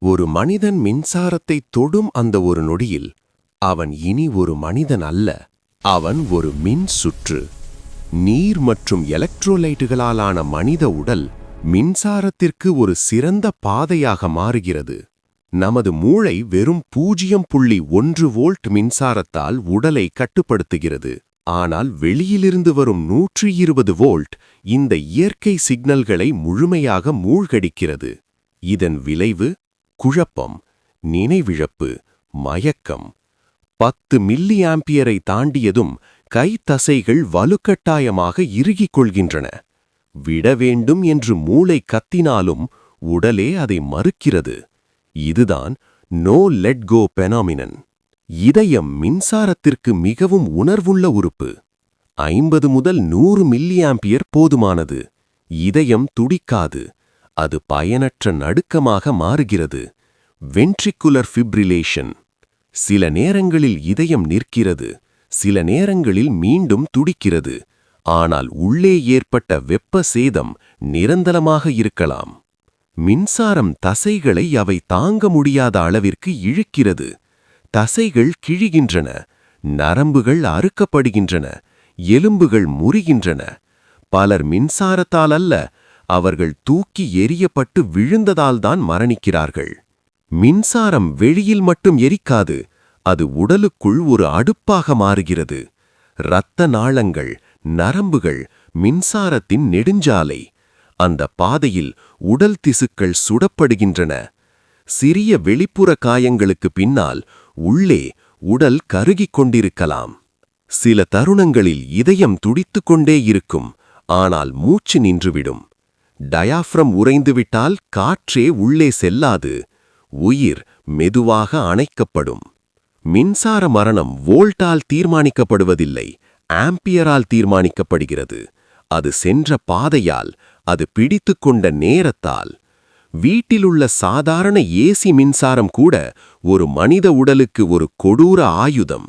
ஒரு மனிதன் மின்சாரத்தை தொடும் அந்த ஒரு நொடியில் அவன் இனி ஒரு மனிதன் அல்ல, அவன் ஒரு மின் சுற்று. நீர் மற்றும் எலக்ட்ரோலைட்டுகளாலான மனித உடல் மின்சாரத்திற்கு ஒரு சிறந்த பாதையாக மாறுகிறது. நமது மூளை வெறும் 0.1 வோல்ட் மின்சாரத்தால் உடலை கட்டுப்படுத்துகிறது. ஆனால் வெளியிலிருந்து வரும் 120 வோல்ட் இந்த இயற்கை சிக்னல்களை முழுமையாக மூழ்கடிக்கிறது. இதன் விளைவு குழப்பம், நினைவிழப்பு, மயக்கம். 10 மில்லி ஆம்பியரை தாண்டியதும் கை தசைகள் வலுக்கட்டாயமாக இறுகிக் கொள்கின்றன. விட வேண்டும் என்று மூளை கத்தினாலும் உடலே அதை மறுக்கிறது. இதுதான் நோ லெட் கோ பெனாமினன். இதயம் மின்சாரத்திற்கு மிகவும் உணர்வுள்ள உறுப்பு. 50 முதல் 100 மில்லி ஆம்பியர் போதுமானது. இதயம் துடிக்காது. அது பயனற்ற நடுக்கமாக மாறுகிறது. Ventricular fibrillation. சில நேரங்களில் இதயம் நிற்கிறது, சில நேரங்களில் மீண்டும் துடிக்கிறது. ஆனால் உள்ளே ஏற்பட்ட வெப்ப சேதம் நிரந்தரமாக இருக்கலாம். மின்சாரம் தசைகளை அவை தாங்க முடியாத அளவிற்கு இழுக்கிறது. தசைகள் கிழிகின்றன, நரம்புகள் அறுக்கப்படுகின்றன, எலும்புகள் முறிகின்றன. பலர் மின்சாரத்தால் அல்ல, அவர்கள் தூக்கி எறியப்பட்டு விழுந்ததால்தான் மரணிக்கிறார்கள். மின்சாரம் வெளியில் மட்டும் எரிக்காது, அது உடலுக்குள் ஒரு அடுப்பாக மாறுகிறது. இரத்த நாளங்கள், நரம்புகள் மின்சாரத்தின் நெடுஞ்சாலை. அந்த பாதையில் உடல் திசுக்கள் சுடப்படுகின்றன. சிறிய வெளிப்புற காயங்களுக்கு பின்னால் உள்ளே உடல் கருகிக் கொண்டிருக்கலாம். சில தருணங்களில் இதயம் துடித்துக்கொண்டே இருக்கும், ஆனால் மூச்சு நின்றுவிடும். டயாஃப்ரம் உறைந்துவிட்டால் காற்றே உள்ளே செல்லாது. உயிர் மெதுவாக அணைக்கப்படும். மின்சார மரணம் வோல்ட்டால் தீர்மானிக்கப்படுவதில்லை, ஆம்பியரால் தீர்மானிக்கப்படுகிறது. அது சென்ற பாதையால், அது பிடித்துக்கொண்ட நேரத்தால். வீட்டிலுள்ள சாதாரண ஏசி மின்சாரம் கூட ஒரு மனித உடலுக்கு ஒரு கொடூர ஆயுதம்.